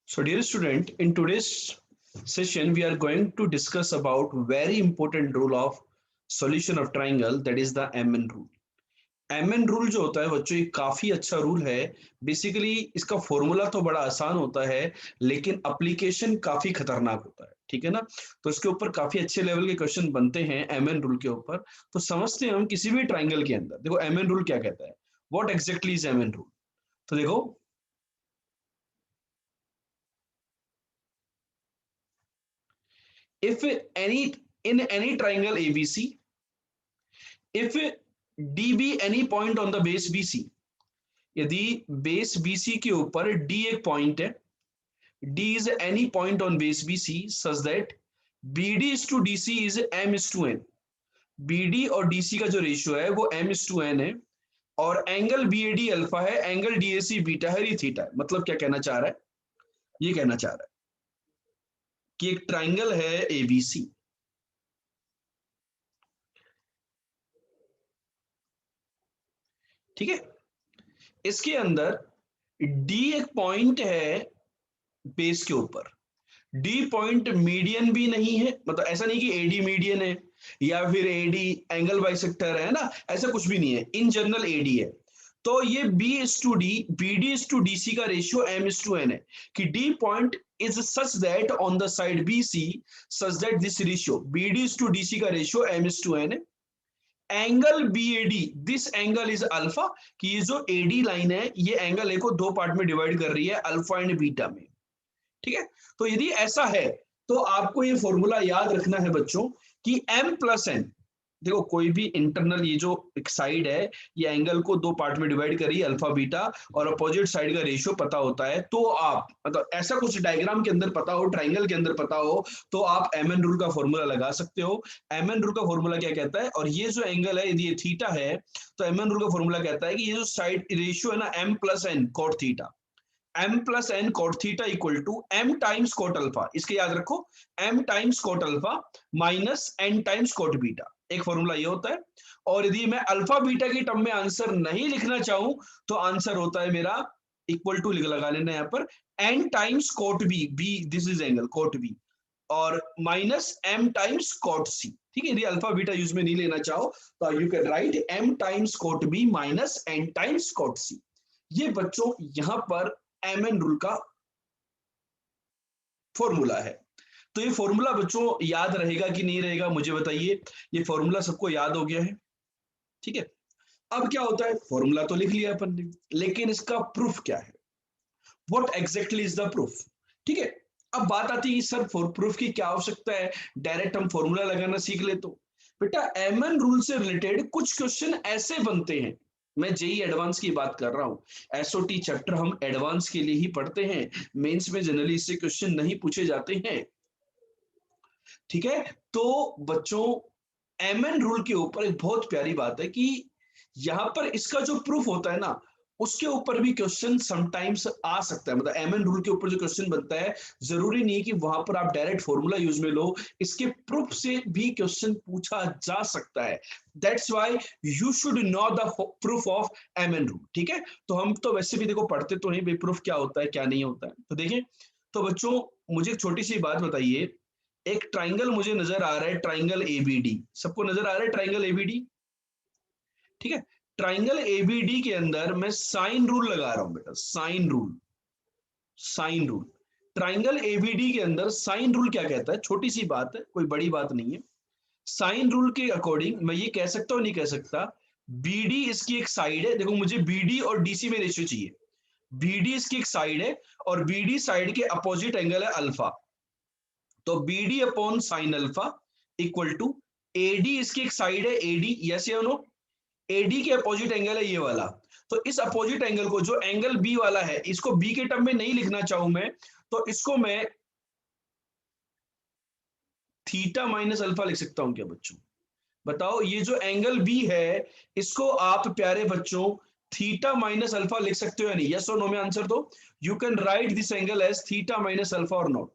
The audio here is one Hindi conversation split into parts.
So, dear student, in today's session, we are going to discuss about very important rule of solution of triangle, that is the MN rule. MN rule जो होता है बच्चों, ये काफी अच्छा रूल है। बेसिकली इसका फॉर्मूला तो बड़ा आसान होता है, लेकिन एप्लीकेशन काफी खतरनाक होता है। ठीक है ना? तो इसके ऊपर काफी अच्छे लेवल के क्वेश्चन बनते हैं एमएन रूल के ऊपर। तो समझते हैं हम किसी भी ट्राइंगल के अंदर देखो एमएन रूल क्या कहता है, what exactly is M N rule. तो देखो, if any in any triangle ABC, if D be any point on the base BC, यदि बेस BC के ऊपर D एक पॉइंट है, D is any point on base BC such that BD is to DC is M is to N। BD और DC का जो रेशियो है वो M is to N है, और एंगल BAD अल्फा है, एंगल DAC बीटा है, ये थीटा है। मतलब क्या कहना चाह रहा है? ये कहना चाह रहा है कि एक ट्राइंगल है ABC, ठीक है? इसके अंदर डी एक पॉइंट है बेस के ऊपर। डी पॉइंट मीडियन भी नहीं है, मतलब ऐसा नहीं कि एडी मीडियन है या फिर एडी एंगल बाइसेक्टर है ना, ऐसा कुछ भी नहीं है। इन जनरल एडी है। तो ये B is to D, B D is to D C का ratio M is to N है, कि D point is such that on the side B C such that this ratio B D is to D C का ratio M is to N है। Angle B A D, this angle is alpha, कि ये जो एडी लाइन है ये एंगल ए को दो पार्ट में डिवाइड कर रही है, अल्फा एंड बीटा में। ठीक है? तो यदि ऐसा है तो आपको ये फॉर्मूला याद रखना है बच्चों कि m प्लस एन, देखो कोई भी इंटरनल ये जो एक साइड है ये एंगल को दो पार्ट में डिवाइड करी अल्फा बीटा, और अपोजिट साइड का रेशियो पता होता है, तो आप मतलब ऐसा कुछ डायग्राम के अंदर पता हो, ट्राइंगल के अंदर पता हो, तो आप एम एन रूल का फॉर्मूला लगा सकते हो। एम एन रूल का फॉर्मूला क्या कहता है, और ये जो एंगल है यदि ये थीटा है, तो एम एन रूल का फॉर्मूला कहता है कि ये जो साइड रेशियो है ना m plus N cot theta, m plus N cot theta equal to m times cot alpha, इसके याद रखो, m times cot alpha minus n times cot beta, एक फॉर्मूला ये होता है। और यदि मैं अल्फा बीटा की टर्म में आंसर नहीं लिखना चाहूं, तो आंसर होता है मेरा इक्वल टू लगा लेना यहाँ पर n times cot B, B this is angle cot B, और minus m times cot C. ठीक है? यदि अल्फा बीटा यूज में नहीं लेना चाहो तो you can write m times cot B minus n times cot C. ये बच्चों यहां पर एम एन रूल का फॉर्मूला है। तो ये फॉर्मूला बच्चों याद रहेगा कि नहीं रहेगा, मुझे बताइए। ये फॉर्मूला सबको याद हो गया है? ठीक है। अब क्या होता है, फॉर्मूला तो लिख लिया अपन ने, लेकिन इसका प्रूफ क्या है, what exactly is the proof. ठीक है। अब बात आती है सर फॉर प्रूफ की क्या आवश्यकता है, डायरेक्ट हम फॉर्मूला लगाना सीख ले। तो बेटा एम एन रूल से रिलेटेड कुछ क्वेश्चन ऐसे बनते हैं, मैं जेई एडवांस की बात कर रहा हूं, एसओटी चैप्टर हम एडवांस के लिए ही पढ़ते हैं, मेंस में जनरली इससे क्वेश्चन नहीं पूछे जाते हैं। ठीक है? तो बच्चों एम एन रूल के ऊपर एक बहुत प्यारी बात है कि यहां पर इसका जो प्रूफ होता है ना, उसके ऊपर भी क्वेश्चन समटाइम्स आ सकता है। मतलब एम एन रूल के ऊपर जो क्वेश्चन बनता है, जरूरी नहीं कि वहां पर आप डायरेक्ट फॉर्मूला यूज में लो, इसके प्रूफ से भी क्वेश्चन पूछा जा सकता है। That's why you should know the proof of M N rule. ठीक है? तो हम तो वैसे भी देखो पढ़ते तो हैं प्रूफ क्या होता है क्या नहीं होता है। तो देखें, तो बच्चों मुझे एक छोटी सी बात बताइए, एक ट्राइंगल मुझे नजर आ रहा है, ट्राइंगल एबीडी, सबको नजर आ रहा है ट्राइंगल एबीडी? ठीक है। ट्राइंगल एबीडी के अंदर मैं साइन रूल लगा रहा हूं बेटा, sine rule, sine rule. Triangle ABD के अंदर साइन रूल क्या कहता है, छोटी सी बात है, कोई बड़ी बात नहीं है। साइन रूल के अकॉर्डिंग मैं ये कह सकता हूं नहीं कह सकता, बीडी इसकी एक साइड है, देखो मुझे बीडी और डीसी में रेशियो चाहिए, बीडी इसकी एक साइड है और बीडी साइड के अपोजिट एंगल है अल्फा, तो B D upon sine alpha equal to AD, इसकी एक साइड है एडी, यस या नो? एडी के अपोजिट एंगल है ये वाला, तो इस अपोजिट एंगल को जो एंगल बी वाला है, इसको बी के टर्म में नहीं लिखना चाहूं मैं, तो इसको मैं थीटा माइनस अल्फा लिख सकता हूं क्या बच्चों? बताओ, ये जो एंगल बी है इसको आप प्यारे बच्चों थीटा माइनस अल्फा लिख सकते हो या नहीं? यस और नो में आंसर दो। You can write this angle as theta minus alpha और नॉट?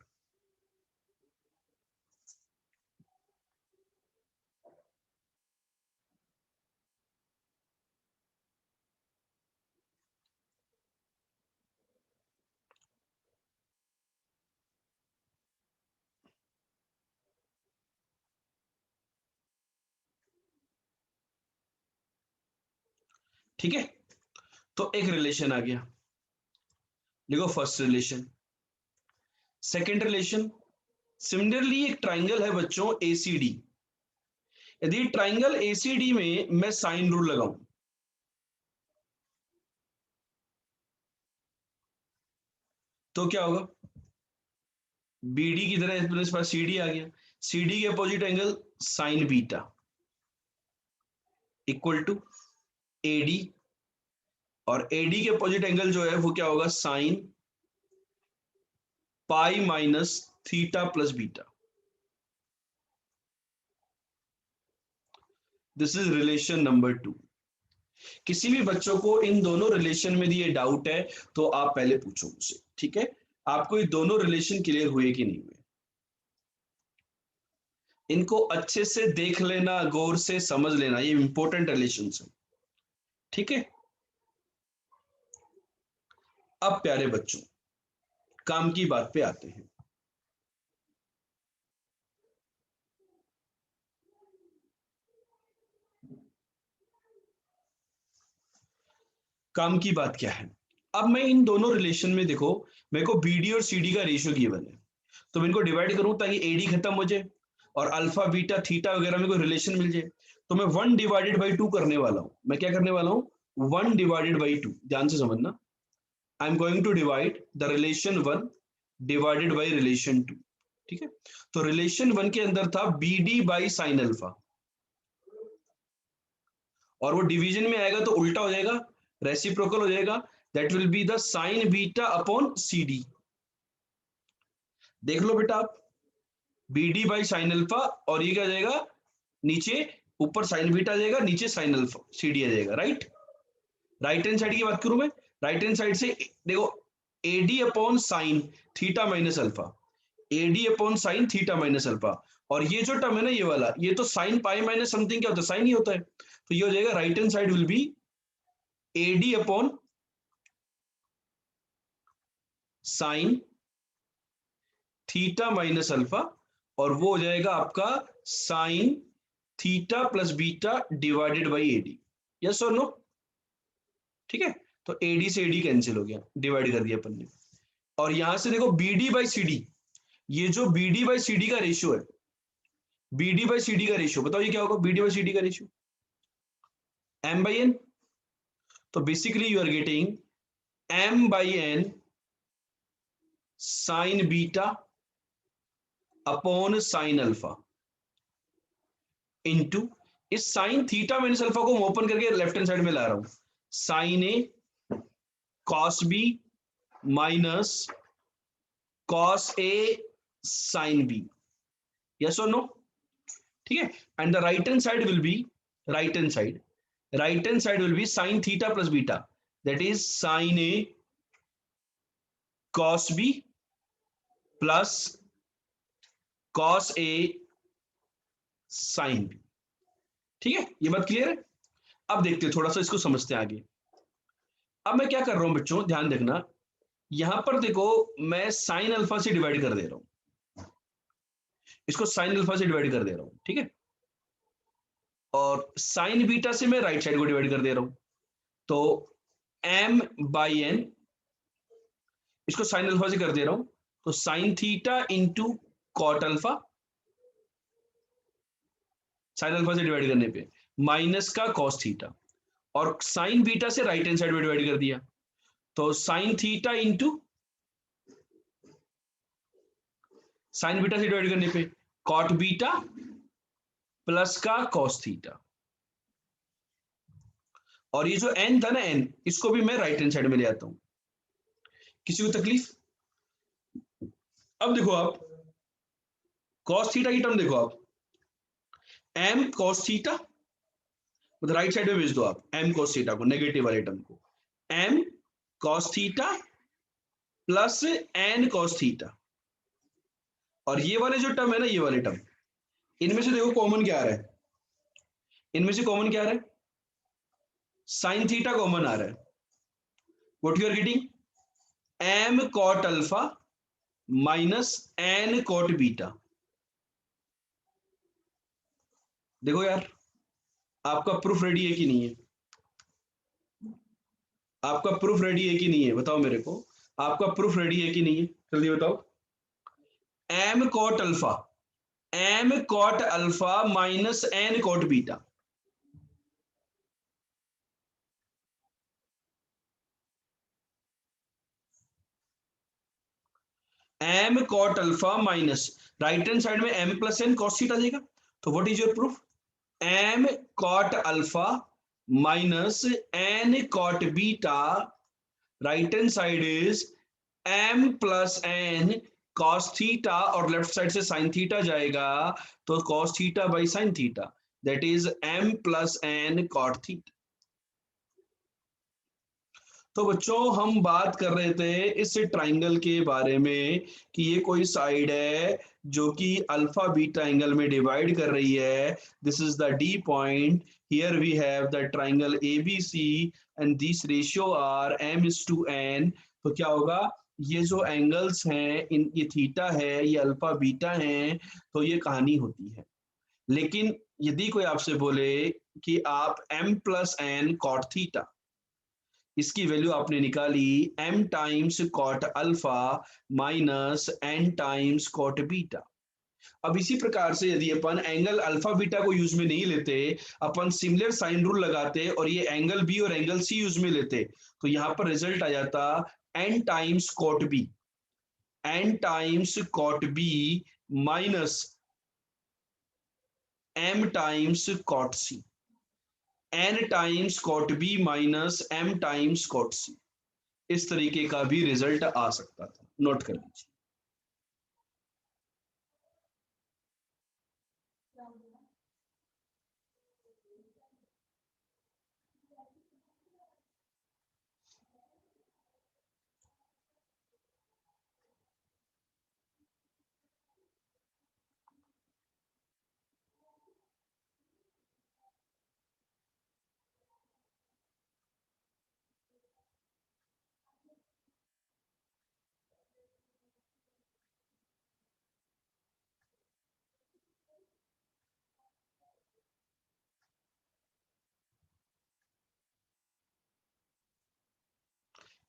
ठीक है, तो एक रिलेशन आ गया, देखो first relation, second relation. Similarly एक ट्राइंगल है बच्चों एसीडी, यदि ट्राइंगल एसीडी में मैं साइन रूल लगाऊं तो क्या होगा, बीडी की तरह अपने पास सीडी आ गया, सीडी के opposite angle sine beta equal to AD, और एडी के अपोजिट एंगल जो है वो क्या होगा, sine pi minus theta plus beta. This is relation number 2। किसी भी बच्चों को इन दोनों रिलेशन में ये डाउट है तो आप पहले पूछो मुझसे, ठीक है, आपको ये दोनों रिलेशन क्लियर हुए कि नहीं हुए, इनको अच्छे से देख लेना, गौर से समझ लेना, ये इंपॉर्टेंट रिलेशन है, ठीक है। अब प्यारे बच्चों काम की बात पे आते हैं। काम की बात क्या है, अब मैं इन दोनों रिलेशन में देखो, मेरे को बीडी और सीडी का रेशियो गिवन है, तो मैं इनको डिवाइड करूं ताकि एडी खत्म हो जाए और अल्फा बीटा थीटा वगैरह में कोई रिलेशन मिल जाए, तो मैं 1/2 करने वाला हूं। मैं क्या करने वाला हूं, 1/2, ध्यान से समझना। I am going to divide the relation 1 divided by relation 2, ठीक है। तो रिलेशन 1 के अंदर था बीडी बाई साइन अल्फा, और वो डिवीजन में आएगा तो उल्टा हो जाएगा, रेसिप्रोकल हो जाएगा, that will be the sine beta upon C D. देख लो बेटा आप, B D by sine alpha, और ये क्या आ जाएगा नीचे, ऊपर साइन बीटा आ जाएगा, नीचे साइन अल्फा सी डी आ जाएगा, राइट। राइट हैंड साइड की बात करूं मैं, राइट हैंड साइड से देखो, AD upon sine theta minus alpha, AD upon sine theta minus alpha, और ये जो टर्म है ना ये वाला, ये तो साइन पाई माइनस समथिंग क्या होता है, साइन ही होता है, तो ये हो जाएगा right hand side will be AD upon sine theta minus alpha, और वो हो जाएगा आपका sine theta plus beta divided by AD, yes और नो, ठीक है। तो एडी से एडी कैंसिल हो गया, डिवाइड कर दिया अपन ने, और यहां से देखो बीडी बाई सीडी, ये जो बीडी बाई सीडी का रेशियो है, बीडी बाई सीडी का रेशियो बताओ ये क्या होगा, बीडी बाई सीडी का रेशियो एम बाई एन, तो basically you are getting M by N sine beta upon sine alpha into, इस साइन थीटा माइनस अल्फा को ओपन करके लेफ्ट हैंड साइड में ला रहा हूं, sine A cos B minus cos A sine B, yes और नो, ठीक है। And the right hand side will be, right hand side, right hand side will be sine theta plus beta, that is sine A cos B plus cos A sine B, ठीक है, ये बात क्लियर है। अब देखते हैं थोड़ा सा इसको समझते हैं आगे। अब मैं क्या कर रहा हूं बच्चों, ध्यान देखना, यहां पर देखो मैं साइन अल्फा से डिवाइड कर दे रहा हूं, इसको साइन अल्फा से डिवाइड कर दे रहा हूं, ठीक है, और साइन बीटा से मैं राइट साइड को डिवाइड कर दे रहा हूं, तो एम बाई एन, इसको साइन अल्फा से कर दे रहा हूं, तो sine theta into cot alpha, sine alpha से डिवाइड करने पे माइनस का कॉस थीटा, और साइन बीटा से राइट हैंड साइड में डिवाइड कर दिया, तो sine theta into sine beta से डिवाइड करने पे कॉट बीटा प्लस का कॉस थीटा, और ये जो एन था ना एन, इसको भी मैं राइट हैंड साइड में ले आता हूं, किसी को तकलीफ। अब देखो आप कॉस थीटा की टर्म देखो आप, एम कॉस थीटा, मतलब राइट साइड में भेज दो आप एम कॉस थीटा को, नेगेटिव वाले टर्म को, M cos theta plus N cos theta, और ये वाले जो टर्म है ना ये वाले टर्म, इनमें से देखो कॉमन क्या आ रहा है, इनमें से कॉमन क्या आ रहा है, साइन थीटा कॉमन आ रहा है, what you are getting, M cot alpha minus N cot beta. देखो यार आपका प्रूफ रेडी है कि नहीं है, आपका प्रूफ रेडी है कि नहीं है बताओ मेरे को। आपका प्रूफ रेडी है कि नहीं है, जल्दी बताओ। M cot alpha, M cot alpha minus N cot beta. M cot alpha minus, right hand side में M plus N cos theta देगा। तो what is your proof? M cot alpha minus N cot beta, right hand side is M plus N cos theta, और लेफ्ट साइड से साइन थीटा जाएगा, तो cos theta by sine theta, that is M plus N cot theta. तो बच्चों हम बात कर रहे थे इस ट्राइंगल के बारे में कि ये कोई साइड है जो कि अल्फा बीटा एंगल में डिवाइड कर रही है। This is the D point, here we have the triangle ABC and this ratio are M is to N. तो क्या होगा, ये जो एंगल्स हैं, इन ये थीटा है, ये अल्फा बीटा है, तो ये कहानी होती है। लेकिन यदि कोई आपसे बोले कि आप m plus N cot theta, इसकी वैल्यू आपने निकाली m times cot alpha minus n times cot beta. अब इसी प्रकार से यदि अपन एंगल अल्फा बीटा को यूज में नहीं लेते, अपन सिमिलर साइन रूल लगाते और ये एंगल बी और एंगल सी यूज में लेते, तो यहां पर रिजल्ट आ जाता n times cot B, n times cot B minus m times cot C, n times cot B minus m times cot C. इस तरीके का भी रिजल्ट आ सकता था, नोट कर लीजिए।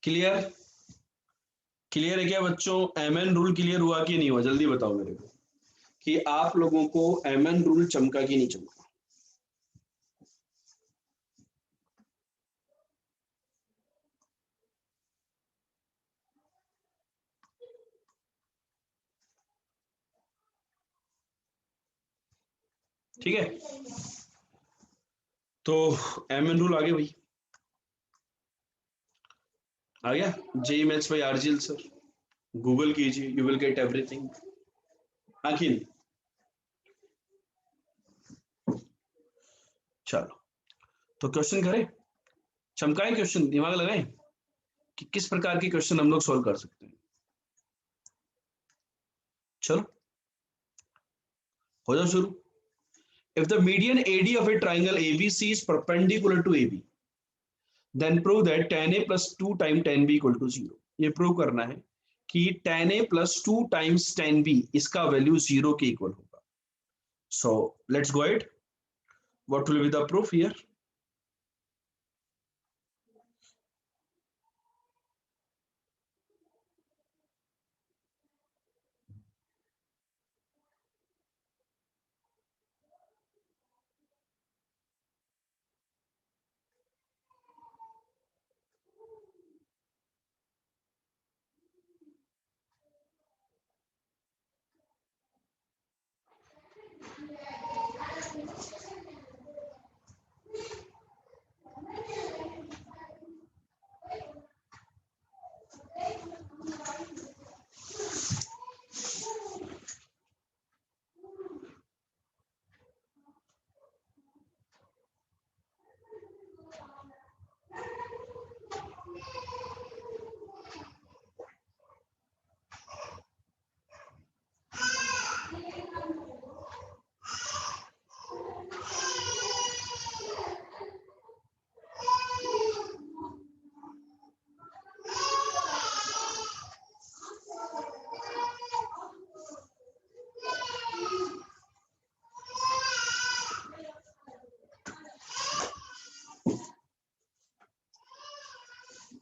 क्लियर? क्लियर है क्या बच्चों? एम एन रूल क्लियर हुआ कि नहीं हुआ, जल्दी बताओ मेरे को कि आप लोगों को एम एन रूल चमका कि नहीं चमका। ठीक है, तो एम एन रूल आगे भाई, आ गया। JEE maths by RGL sir, Google कीजिए, यू विल गेट एवरीथिंग। आखिर चलो, तो क्वेश्चन करें, चमकाएं क्वेश्चन, दिमाग लगाएं कि किस प्रकार के क्वेश्चन हम लोग सॉल्व कर सकते हैं। चलो हो जाओ शुरू। If the median AD of a triangle ABC is perpendicular to AB, then prove that tan A plus 2 times tan B equal to 0। ये प्रूव करना है कि tan A plus 2 times tan B इसका वैल्यू 0 के इक्वल होगा। So let's go ahead. What will be the proof here?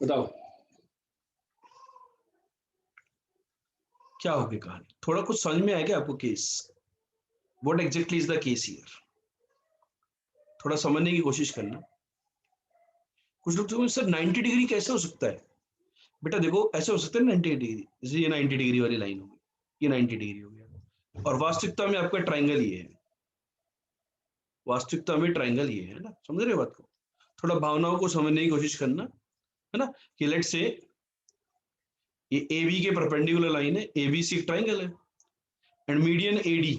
बताओ क्या होगी कहानी, थोड़ा कुछ समझ में आएगा आपको case, what exactly is the case here, थोड़ा समझने की कोशिश करना। कुछ लोग तो सर 90 डिग्री कैसे हो सकता है, बेटा देखो ऐसे हो सकता है 90 डिग्री, जैसे ये 90 डिग्री वाली लाइन होगी, ये 90 डिग्री हो गया, और वास्तविकता में आपका ट्राइंगल ये है, वास्तविकता में ट्राइंगल ये है ना, समझ रहे हो बात को, थोड़ा भावनाओं को समझने की कोशिश करना, है ना, कि लेट से ये ए बी के परपेंडिकुलर लाइन है, ए बी सी एक ट्राइंगल है, and median A D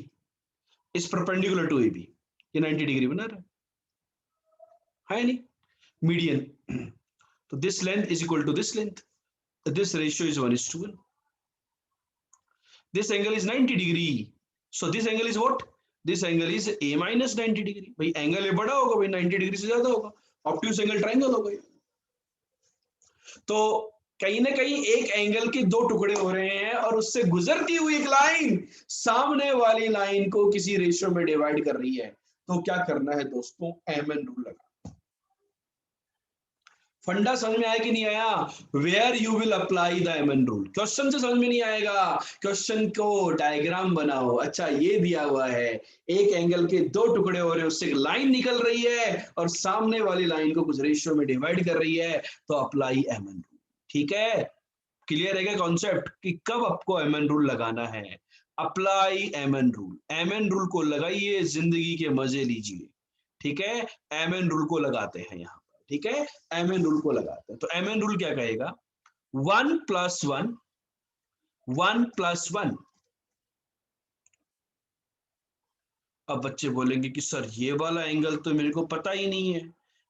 is perpendicular to A B, ये 90 डिग्री बना रहा है नहीं, मीडियन तो this length is equal to this length, this ratio is 1:1, this angle is 90 degree, so this angle is what, this angle is a minus 90 degree, भाई एंगल ये बड़ा होगा भाई, 90 डिग्री से ज्यादा होगा, ऑब्ट्यूज एंगल ट्राइंगल होगा, तो कहीं ना कहीं एक एंगल के दो टुकड़े हो रहे हैं और उससे गुजरती हुई एक लाइन सामने वाली लाइन को किसी रेशियो में डिवाइड कर रही है, तो क्या करना है दोस्तों, एम एन रूल लगा। फंडा समझ में आया कि नहीं आया, where you will apply the M N rule, question से समझ में नहीं आएगा, क्वेश्चन को डायग्राम बनाओ, अच्छा ये दिया हुआ है एक एंगल के दो टुकड़े हो रहे हैं, उससे एक लाइन निकल रही है और सामने वाली लाइन को कुछ रेशियो में डिवाइड कर रही है, तो अप्लाई एम एन रूल, ठीक है, क्लियर है क्या कॉन्सेप्ट कि कब आपको एम एन रूल लगाना है, apply M N rule, M N rule को लगाइए, जिंदगी के मजे लीजिए, ठीक है, एम एन रूल को लगाते हैं यहाँ पर, ठीक है, एम एन रूल को लगाते हैं, तो एम एन रूल क्या कहेगा, 1+1, 1+1, अब बच्चे बोलेंगे कि सर ये वाला एंगल तो मेरे को पता ही नहीं है,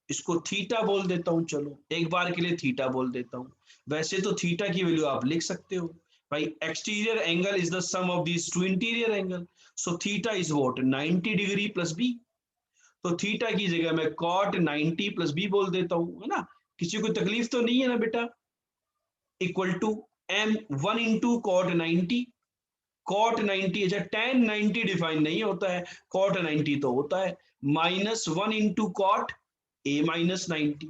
इसको थीटा बोल देता हूं, चलो एक बार के लिए थीटा बोल देता हूं, वैसे तो थीटा की वैल्यू आप लिख सकते हो भाई, exterior angle is the sum of these two interior angle, so theta is what 90 degree plus B, तो थीटा की जगह मैं कॉट 90 प्लस बी बोल देता हूं, है ना, किसी को तकलीफ तो नहीं है ना बेटा, equal to M 1 × cot 90, cot 90, अच्छा टेन 90 डिफाइन नहीं होता है, कॉट 90 तो होता है, -1 × कॉट A-90,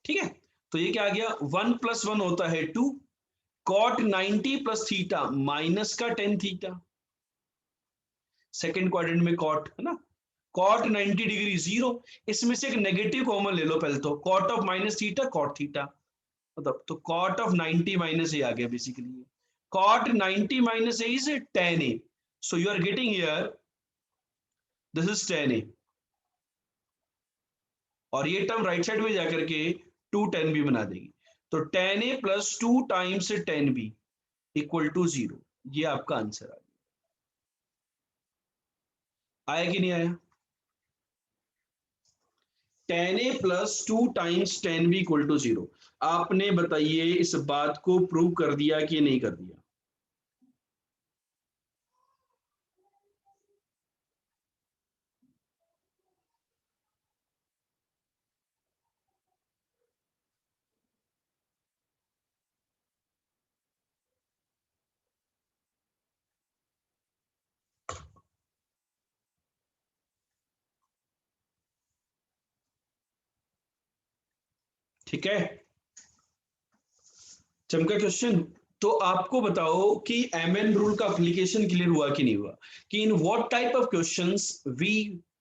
ठीक है, तो ये क्या आ गया, 1+1 होता है 2, कॉट 90 प्लस थीटा माइनस का टेन थीटा, सेकेंड क्वाड्रेंट में कॉट है ना, कॉट 90 डिग्री 0, इसमें से एक नेगेटिव कॉमन ले लो पहले, तो cot of minus theta cot theta, मतलब तो कॉट ऑफ 90 माइनस ए आ गया basically, cot 90 minus A is tan a, so you are getting here this is tan a, और ये टर्म राइट साइड में जाकर के 2 tan b बना देगी, तो tan a plus 2 times tan b equal to 0, ये आपका आंसर आ गया, आया कि नहीं आया, tan a plus 2 times tan b equal to 0, आपने बताइए इस बात को प्रूव कर दिया कि नहीं कर दिया, ठीक है, चमका क्वेश्चन, तो आपको बताओ कि एम एन रूल का एप्लीकेशन क्लियर हुआ कि नहीं हुआ, कि in what type of questions we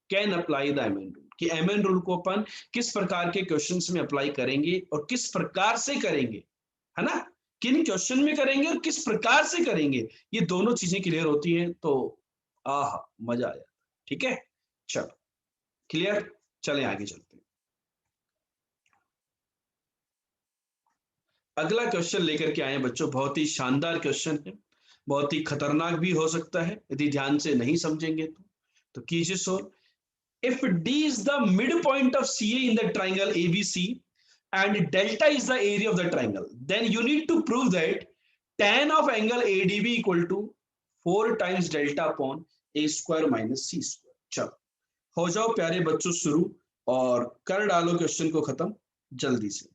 can apply the M N rule, कि एम एन रूल को अपन किस प्रकार के क्वेश्चंस में अप्लाई करेंगे और किस प्रकार से करेंगे, है ना, किन क्वेश्चन में करेंगे और किस प्रकार से करेंगे, ये दोनों चीजें क्लियर होती हैं तो आह मजा आ जाता, ठीक है, चलो क्लियर, चलें आगे चलते हैं, अगला क्वेश्चन लेकर के आए बच्चों, बहुत ही शानदार क्वेश्चन है, बहुत ही खतरनाक भी हो सकता है यदि ध्यान से नहीं समझेंगे तो कीजिए solve, if D is the midpoint of CA in the triangle ABC and delta is the area of the triangle, then you need to prove that tan of angle ADB equal to 4 times delta upon A square minus C square, चलो हो जाओ प्यारे बच्चों शुरू और कर डालो क्वेश्चन को खत्म जल्दी से,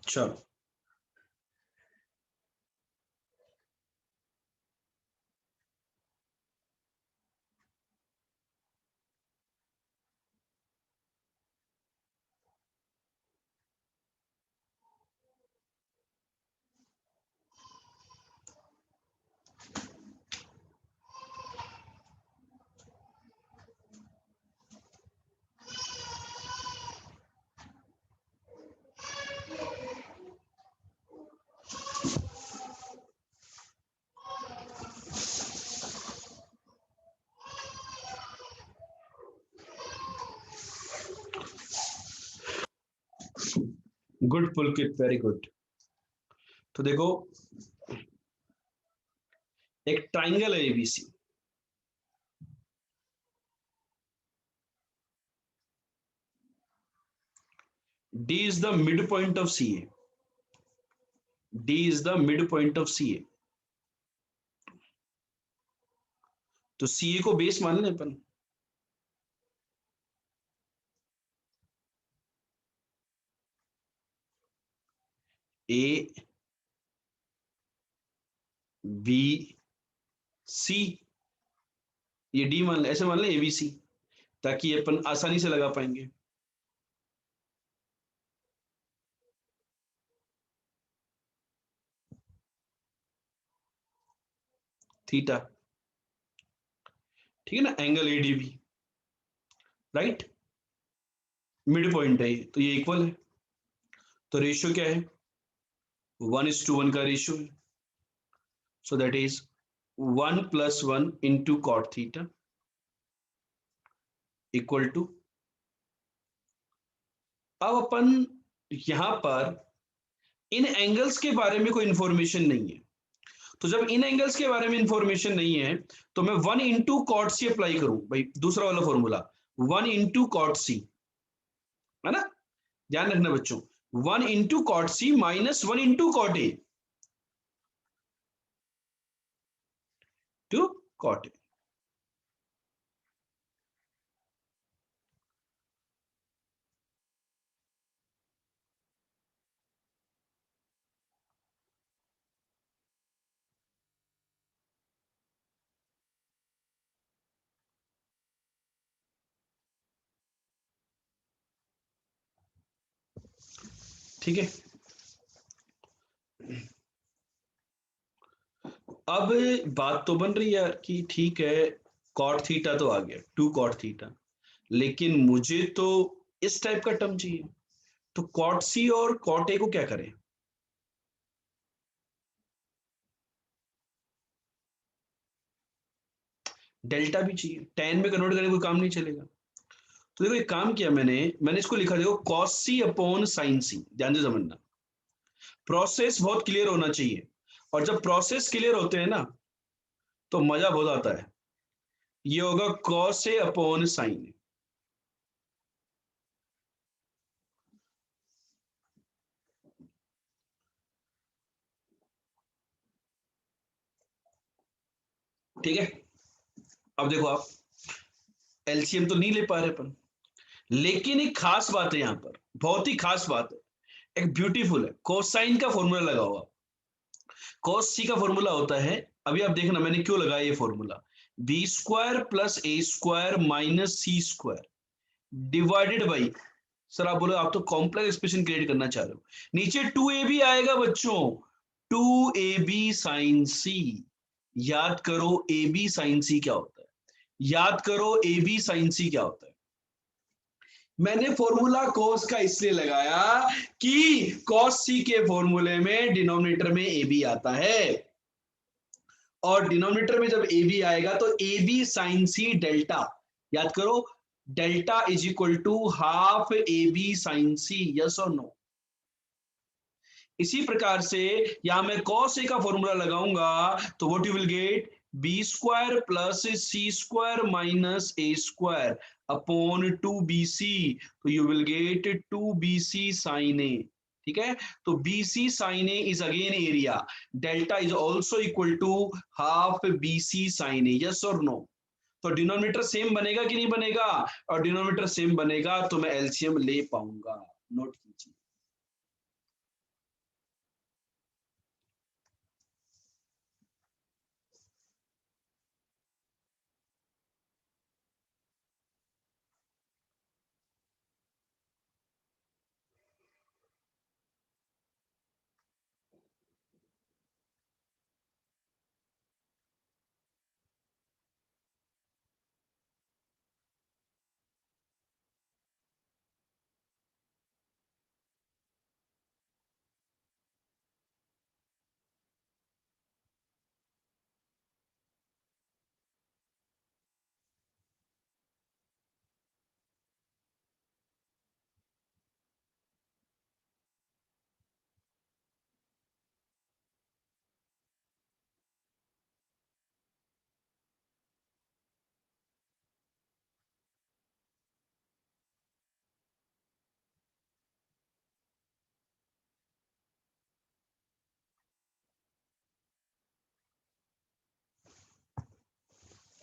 चलो गुड पुलकित, वेरी गुड। तो देखो, एक ट्राइंगल है ABC, D is the mid point of C A, D is the mid point of C A. तो सी ए को बेस मान लें अपन, ए बी सी, ये डी मान ले, ऐसे मान ले एबीसी, ताकि अपन आसानी से लगा पाएंगे। थीटा, ठीक है ना, angle ADB, right, mid point है ये, तो ये इक्वल है। तो रेशियो क्या है, 1:1 का रेशियो है। So that is 1 + 1 into cot theta equal to, अब अपन यहां पर इन एंगल्स के बारे में कोई इंफॉर्मेशन नहीं है, तो जब इन एंगल्स के बारे में इंफॉर्मेशन नहीं है तो मैं 1 इंटू कॉट सी अप्लाई करूं भाई, दूसरा वाला फॉर्मूला 1 इंटू कॉट सी, है ना, ध्यान रखना बच्चों, 1 into cot C minus 1 into cot A two cot A. ठीक है, अब बात तो बन रही है कि ठीक है, कॉट थीटा तो आ गया, 2 कॉट थीटा, लेकिन मुझे तो इस टाइप का टर्म चाहिए, तो कॉट सी और कॉट ए को क्या करें, डेल्टा भी चाहिए, tan में कन्वर्ट करने कोई काम नहीं चलेगा। तो देखो एक काम किया मैंने, मैंने इसको लिखा, देखो cos सी अपॉन sin सी, ध्यान से समझना, प्रोसेस बहुत क्लियर होना चाहिए, और जब प्रोसेस क्लियर होते हैं ना तो मजा बहुत आता है। ये होगा cos ए अपॉन sin ए, ठीक है। अब देखो आप एलसीएम तो नहीं ले पा रहे अपन, लेकिन एक खास बात है यहाँ पर, बहुत ही खास बात है, एक ब्यूटीफुल है, कोसाइन का फॉर्मूला लगा हुआ, cos सी का फॉर्मूला होता है, अभी आप देखना मैंने क्यों लगाया ये formula, b² + a² - c² divided by, sir आप बोलो आप तो कॉम्प्लेक्स एक्सप्रेशन क्रिएट करना चाह रहे हो, नीचे 2ab आएगा बच्चों, 2ab sin c, याद करो ab sin c क्या होता है, याद करो ab sin c क्या होता है। मैंने फॉर्मूला cos का इसलिए लगाया कि cos c के फॉर्मूले में डिनोमिनेटर में ab आता है, और डिनोमिनेटर में जब ab आएगा तो ab sin c डेल्टा, याद करो, delta is equal to half ab sin c, yes और नो। इसी प्रकार से यहां मैं cos a का फॉर्मूला लगाऊंगा, तो what you will get, b² + c² - a² upon 2bc, तो you will get 2bc sin a, ठीक है। तो bc sin a is again area, delta is also equal to half bc sin a, yes और नो। तो डिनोमिनेटर सेम बनेगा कि नहीं बनेगा, और डिनोमिनेटर सेम बनेगा तो मैं एलसीएम ले पाऊंगा, नोट कीजिए।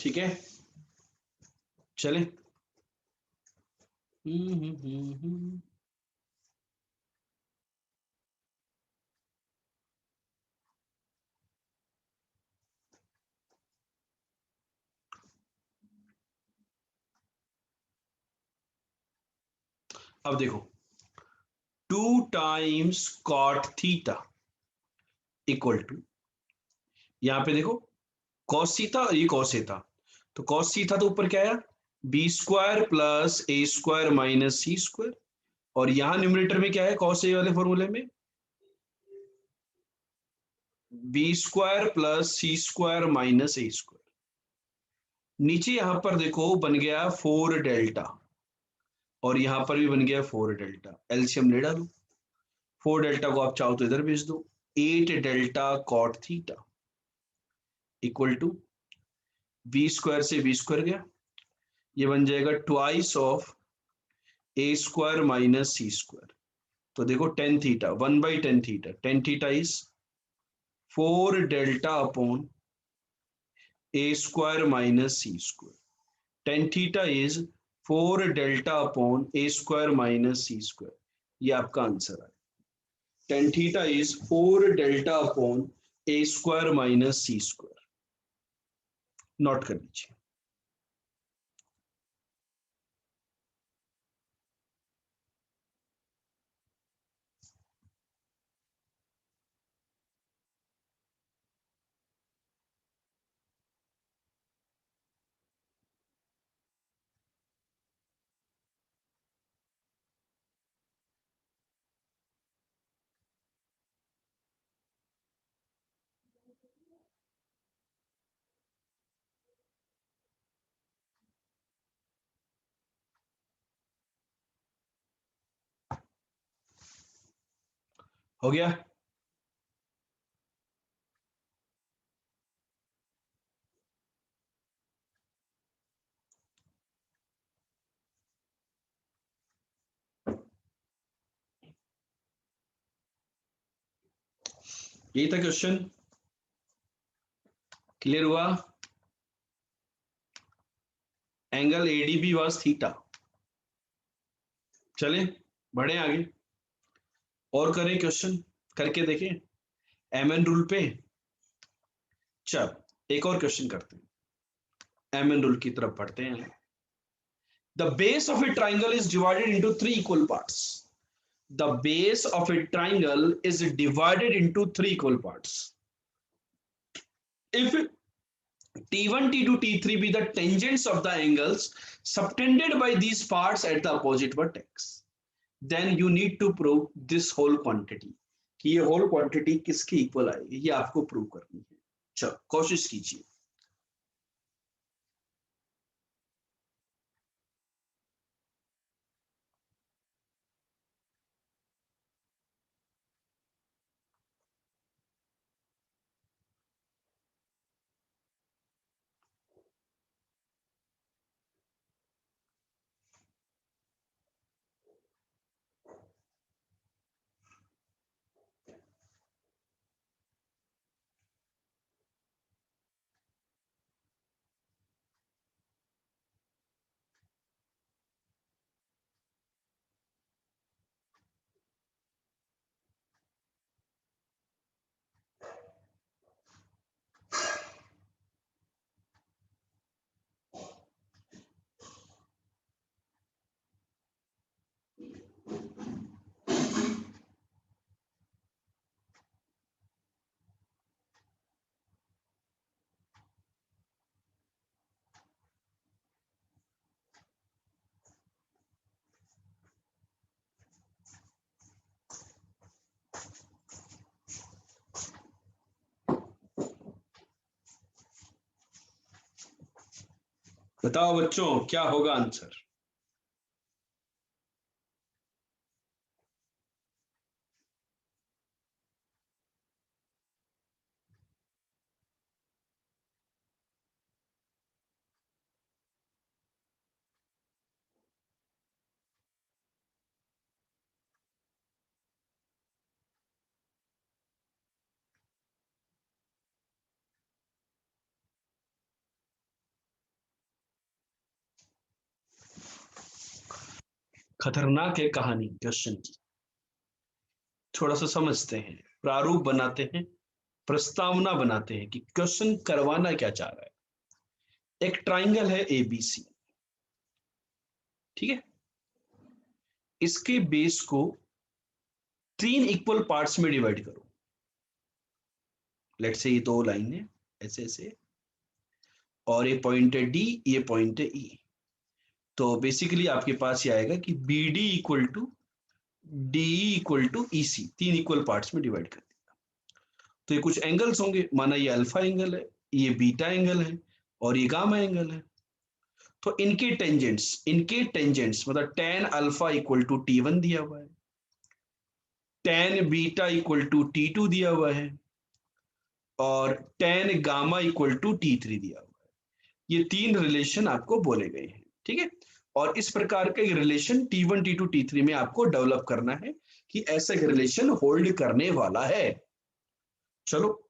ठीक है, चले। अब देखो, 2 times cot theta equal to, यहां पे देखो कॉस थीटा और ये कॉस थीटा, तो कॉस थीटा तो ऊपर क्या आया, B square plus A square minus C square, और यहां न्यूमरेटर में क्या है कॉस ए वाले फॉर्मूले में, बी स्क्वायर प्लस सी स्क्वायर माइनस ए स्क्वायर। नीचे यहां पर देखो बन गया 4 डेल्टा, और यहां पर भी बन गया 4 डेल्टा, एलसीएम ले डालो। 4 डेल्टा को आप चाहो तो इधर भेज दो, 8 delta cot theta equal to B square से बी स्क्वायर गया, ये बन जाएगा twice of A square minus C square. तो देखो tan theta, 1/10 theta, tan theta is 4 delta upon A square minus C square. Tan theta is 4 delta upon A square minus C square, ये आपका आंसर है। Tan theta is 4 delta upon A square minus C square, note कर लीजिए। हो गया। यही था क्वेश्चन, क्लियर हुआ। Angle ADB was theta. चले बढ़े आगे, और करें क्वेश्चन, करके देखें एम एन रूल पे। चल एक और क्वेश्चन करते हैं, एम एन रूल की तरफ पढ़ते हैं। The base of A triangle is divided into 3 equal parts. The base of A triangle is divided into 3 equal parts. If T1, T2, T3 be the tangents of the angles subtended by these parts at the opposite vertex, then you need to prove this whole quantity, कि ये whole quantity किसकी इक्वल आएगी, ये आपको प्रूव करनी है। चलो कोशिश कीजिए। बताओ बच्चों क्या होगा आंसर। खतरनाक है कहानी क्वेश्चन की। थोड़ा सा समझते हैं, प्रारूप बनाते हैं, प्रस्तावना बनाते हैं कि क्वेश्चन करवाना क्या चाह रहा है। एक ट्राइंगल है एबीसी, ठीक है। इसके बेस को 3 इक्वल पार्ट्स में डिवाइड करो। लेट्स से ये 2 लाइन है ऐसे ऐसे, और ये पॉइंट है डी, ये पॉइंट है ई। तो बेसिकली आपके पास ये आएगा कि B D equal to D equal to E C, 3 equal parts में डिवाइड कर दिया। तो ये कुछ एंगल्स होंगे, माना ये अल्फा एंगल है, ये बीटा एंगल है, और ये गामा एंगल है। तो इनके टेंजेंट्स मतलब tan alpha equal to T1 दिया हुआ है, tan beta equal to T2 दिया हुआ है, और tan gamma equal to T3 दिया हुआ है। ये 3 रिलेशन आपको बोले गए हैं, ठीक है। और इस प्रकार का एक रिलेशन T1 T2 T3 में आपको डेवलप करना है कि ऐसा एक रिलेशन होल्ड करने वाला है। चलो,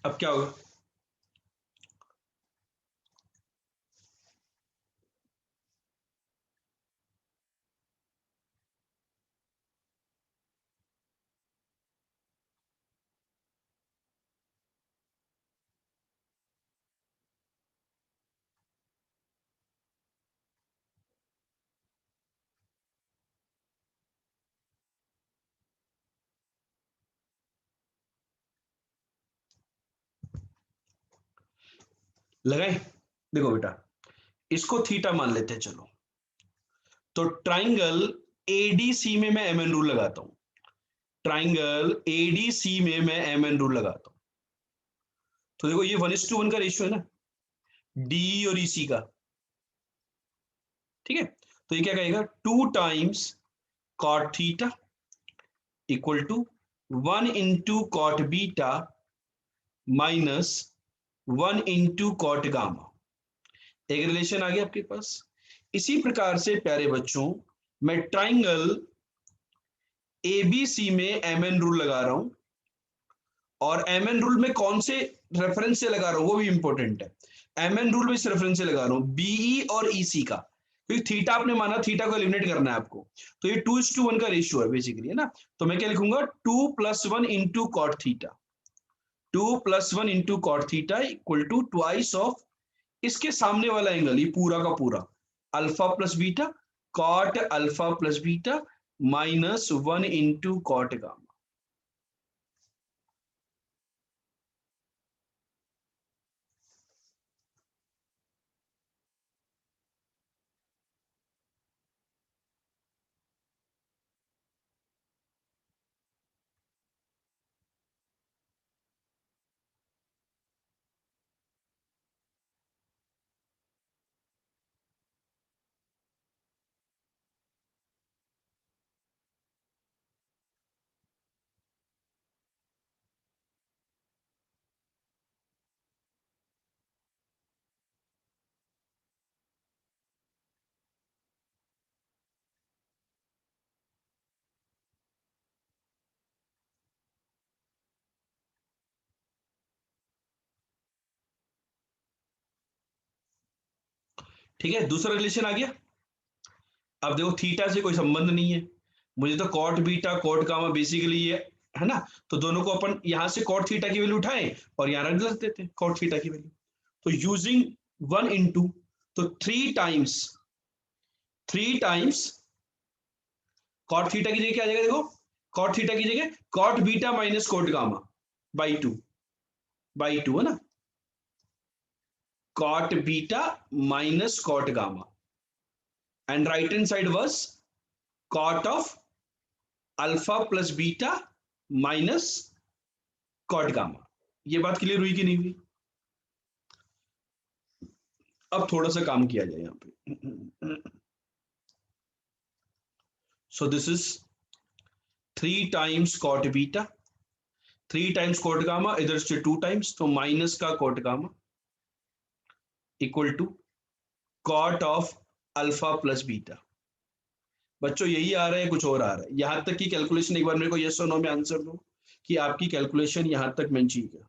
अब क्या होगा? लगाए? देखो बेटा, इसको थीटा मान लेते हैं, चलो। तो ट्राइंगल एडीसी में मैं एम एन रूल लगाता हूं। ट्राइंगल एडीसी में मैं एम एन रूल लगाता हूं। तो देखो, ये 1:1 का रेशियो है ना, डी और ईसी का, ठीक है। तो ये क्या कहेगा, 2 times cot theta equal to 1 into cot beta minus 1 into cot gamma. एक रिलेशन आ गया आपके पास। इसी प्रकार से प्यारे बच्चों, मैं ट्राइंगल एबीसी में एम एन रूल लगा रहा हूं, और एम एन रूल में कौन से रेफरेंस से लगा रहा हूं वो भी इंपॉर्टेंट है। एम एन रूल में इस रेफरेंस से लगा रहा हूं, बीई और ईसी का, क्योंकि थीटा आपने माना, थीटा को एलिमिनेट करना है आपको। तो ये 2:1 का रेशियो है बेसिकली, है ना। तो मैं क्या लिखूंगा, 2+1 into cot theta, 2+1 into cot theta equal to twice of इसके सामने वाला एंगल, ये पूरा का पूरा alpha plus beta, cot alpha plus beta minus 1 into cot gamma. ठीक है, दूसरा रिलेशन आ गया। अब देखो, थीटा से कोई संबंध नहीं है मुझे, तो cot beta cot gamma basically ये है ना। तो दोनों को अपन यहां से कॉट थीटा की वैल्यू उठाएं और यहां रख देते हैं कॉट थीटा की वैल्यू। तो यूजिंग 1 इंटू, तो थ्री टाइम्स कॉट थीटा की जगह क्या आ जाएगा, देखो कॉट थीटा की जगह cot beta minus cot gamma by two है ना, cot beta minus cot gamma and right hand side was cot of alpha plus beta minus cot gamma. ये बात क्लियर हुई कि नहीं हुई? अब थोड़ा सा काम किया जाए यहाँ पे। So this is 3 times cot beta, 3 times cot gamma, इधर से 2 टाइम्स, तो माइनस का cot gamma equal to cot of alpha plus beta. बच्चों यही आ रहा है, कुछ और आ रहा है? यहां तक की कैलकुलेशन एक बार मेरे को यस और नो में आंसर दो कि आपकी कैलकुलेशन यहां तक मैंची क्या?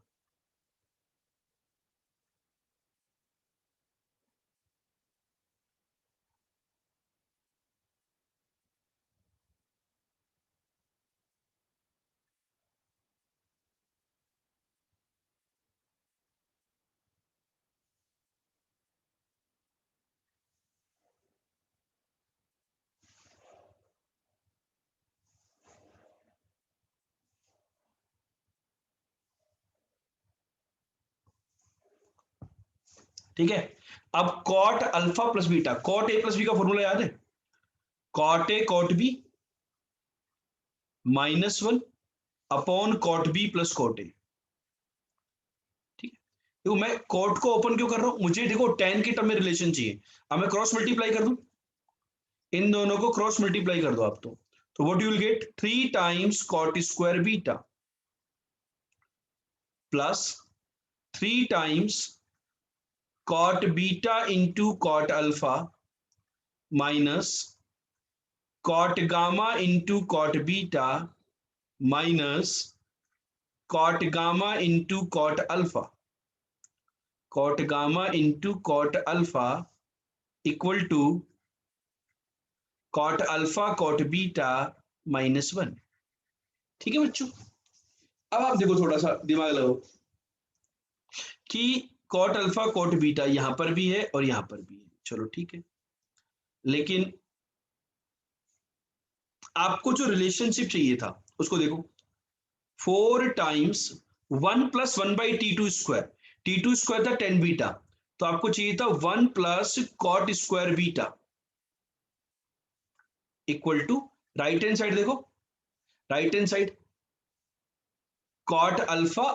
ठीक है, अब cot alpha plus beta, cot A plus B का फॉर्मूला याद है? Cot A cot B -1 upon cot B plus cot A. ठीक है, देखो मैं कॉट को ओपन क्यों कर रहा हूं, मुझे देखो टेन की टर्म में रिलेशन चाहिए। अब मैं क्रॉस मल्टीप्लाई कर दूं, इन दोनों को क्रॉस मल्टीप्लाई कर दो आप, तो what you will get 3 times cot square beta plus 3 times cot beta into cot alpha minus cot gamma into cot beta minus cot gamma into cot alpha, cot gamma into cot alpha equal to cot alpha cot beta -1। ठीक है बच्चों, अब आप देखो थोड़ा सा दिमाग लगाओ कि कॉट अल्फा कॉट बीटा यहां पर भी है और यहां पर भी है, चलो ठीक है, लेकिन आपको जो रिलेशनशिप चाहिए था उसको देखो, 4 times 1 + 1/T2 square, T2 square था 10 बीटा, तो आपको चाहिए था 1 plus cot square beta equal to, right hand side देखो, right hand side cot alpha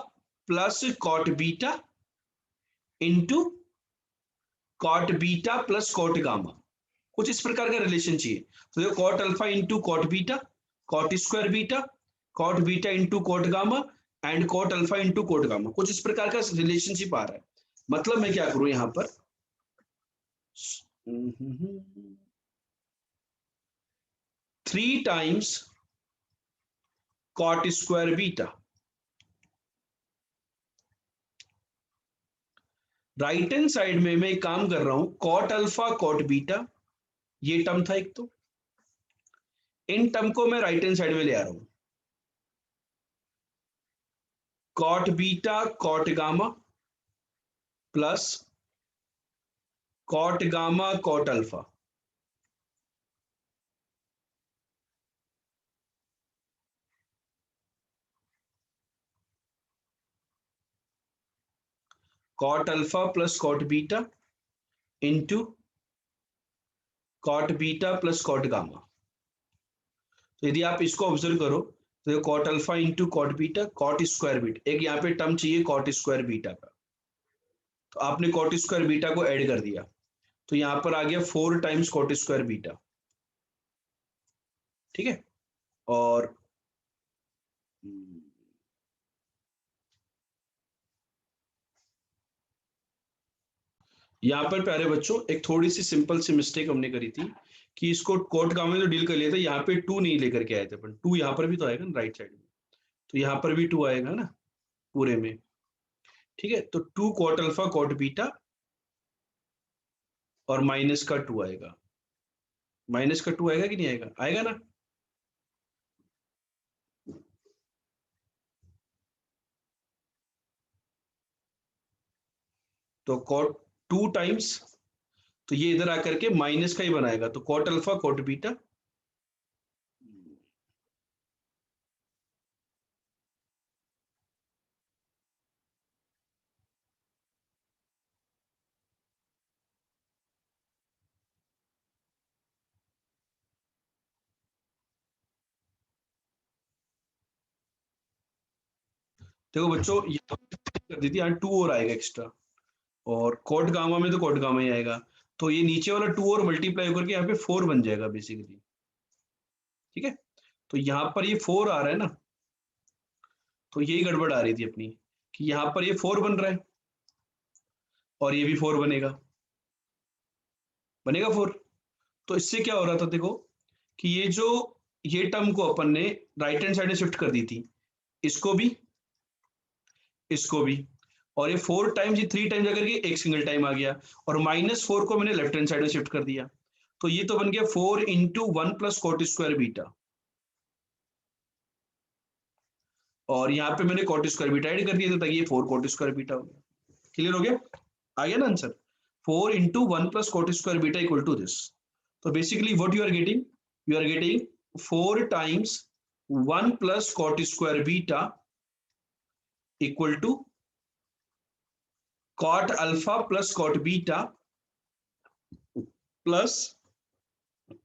plus cot beta into cot beta plus cot gamma, कुछ इस प्रकार का रिलेशन चाहिए। तो देखो cot alpha into cot beta, cot square beta, cot beta into cot gamma and cot alpha into cot gamma, कुछ इस प्रकार का रिलेशनशिप आ रहा है। मतलब मैं क्या करूं यहां पर, 3 times cot square beta, right hand side में मैं एक काम कर रहा हूं, कॉट अल्फा कॉट बीटा, ये टर्म था एक, तो इन टर्म को मैं राइट हैंड साइड में ले आ रहा हूं, cot beta cot gamma plus cot gamma cot alpha, cot alpha plus cot beta into cot beta plus cot gamma. तो यदि आप इसको ऑब्जर्व करो तो cot alpha into cot beta, cot square beta, एक यहाँ पे टर्म चाहिए कॉट स्क्वायर बीटा का, तो आपने कॉट स्क्वायर बीटा को ऐड कर दिया, तो यहां पर आ गया 4 टाइम्स कॉट स्क्वायर बीटा। ठीक है, और यहाँ पर प्यारे बच्चों एक थोड़ी सी सिंपल सी मिस्टेक हमने करी थी कि इसको कोट गामा में तो डील कर लिया था, यहाँ पे 2 नहीं लेकर के आए थे, पर 2 यहाँ पर भी तो आएगा ना राइट साइड में, तो यहाँ पर भी 2 आएगा ना पूरे में। ठीक है, तो 2 कॉट अल्फा कॉट बीटा और माइनस का 2 आएगा, माइनस का 2 आएगा कि नहीं आएगा, आएगा ना। तो कॉट 2 टाइम्स तो ये इधर आकर के माइनस का ही बनाएगा, तो कॉट अल्फा कॉट बीटा। देखो बच्चों, ये कर दी थी, यहाँ टू और आएगा एक्स्ट्रा, और कॉट गामा में तो कॉट गामा ही आएगा, तो ये नीचे वाला टू और मल्टीप्लाई करके यहाँ पे फोर बन जाएगा बेसिकली। ठीक है, तो यहाँ पर ये फोर आ रहा है ना, तो यही गड़बड़ आ रही थी अपनी, कि यहाँ पर ये फोर बन रहा है और ये भी फोर बनेगा, बनेगा फोर। तो इससे क्या हो रहा था देखो, कि ये जो ये टर्म को अपन ने राइट हैंड साइड में शिफ्ट कर दी थी, इसको भी, इसको भी, और ये फोर टाइम्स, ये थ्री टाइम्स जाकर के एक सिंगल टाइम आ गया, और माइनस फोर को मैंने लेफ्ट हैंड साइड में शिफ्ट कर दिया, तो ये तो बन गया four into one plus cot square beta, और यहाँ पे मैंने कॉट स्क्वायर बीटा ऐड कर दिया था, ताकि ये फोर कॉट स्क्वायर बीटा हो गया। क्लियर हो गया, आ गया ना answer, four into one plus cot square beta equal to this. तो basically what you are getting four times one plus cot square beta equal to cot alpha plus cot beta plus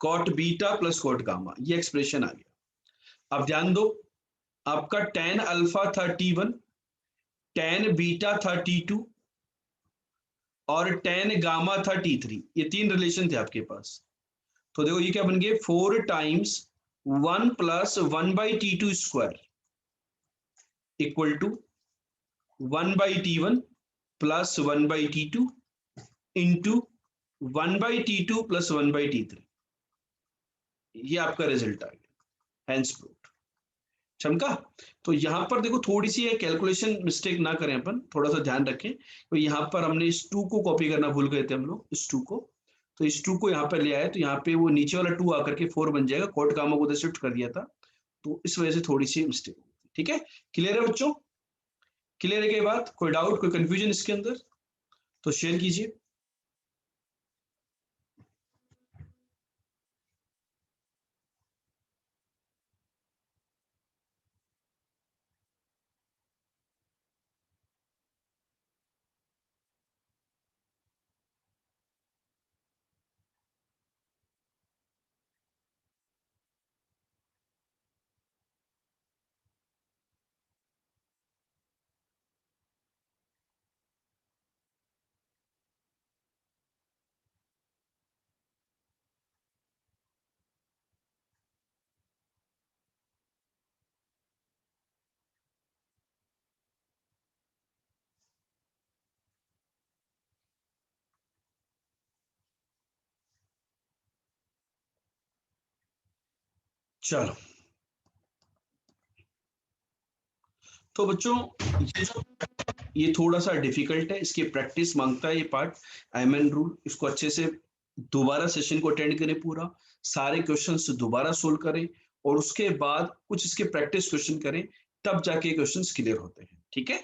cot beta plus cot gamma, ये एक्सप्रेशन आ गया। अब ध्यान दो, आपका टेन अल्फा 31, टेन बीटा 32 और टेन गामा 33, ये तीन रिलेशन थे आपके पास। तो देखो ये क्या बन गए, four times one plus one by T two square equal to one by T one plus one by T two into one by T two plus one by T three, ये आपका रिजल्ट आ गया, हेंस प्रूव्ड। चमका। तो यहाँ पर देखो थोड़ी सी कैलकुलेशन मिस्टेक ना करें अपन, थोड़ा सा ध्यान रखें, तो यहाँ पर हमने इस टू को कॉपी करना भूल गए थे हम लोग, इस टू को, तो इस टू को यहाँ पर ले आए, तो यहाँ पे वो नीचे वाला टू आकर के फोर बन जाएगा, कॉट गामा को उधर शिफ्ट कर दिया था, तो इस वजह से थोड़ी सी मिस्टेक। ठीक है, क्लियर है बच्चों, क्लियर है, क्या बात, कोई डाउट कोई कंफ्यूजन इसके अंदर, तो शेयर कीजिए। चलो, तो बच्चों ये थोड़ा सा डिफिकल्ट है, इसकी प्रैक्टिस मांगता है ये पार्ट, आयमन रूल, इसको अच्छे से दोबारा सेशन को अटेंड करें, पूरा सारे क्वेश्चंस दोबारा सोल्व करें, और उसके बाद कुछ इसके प्रैक्टिस क्वेश्चन करें, तब जाके क्वेश्चंस क्लियर होते हैं। ठीक है।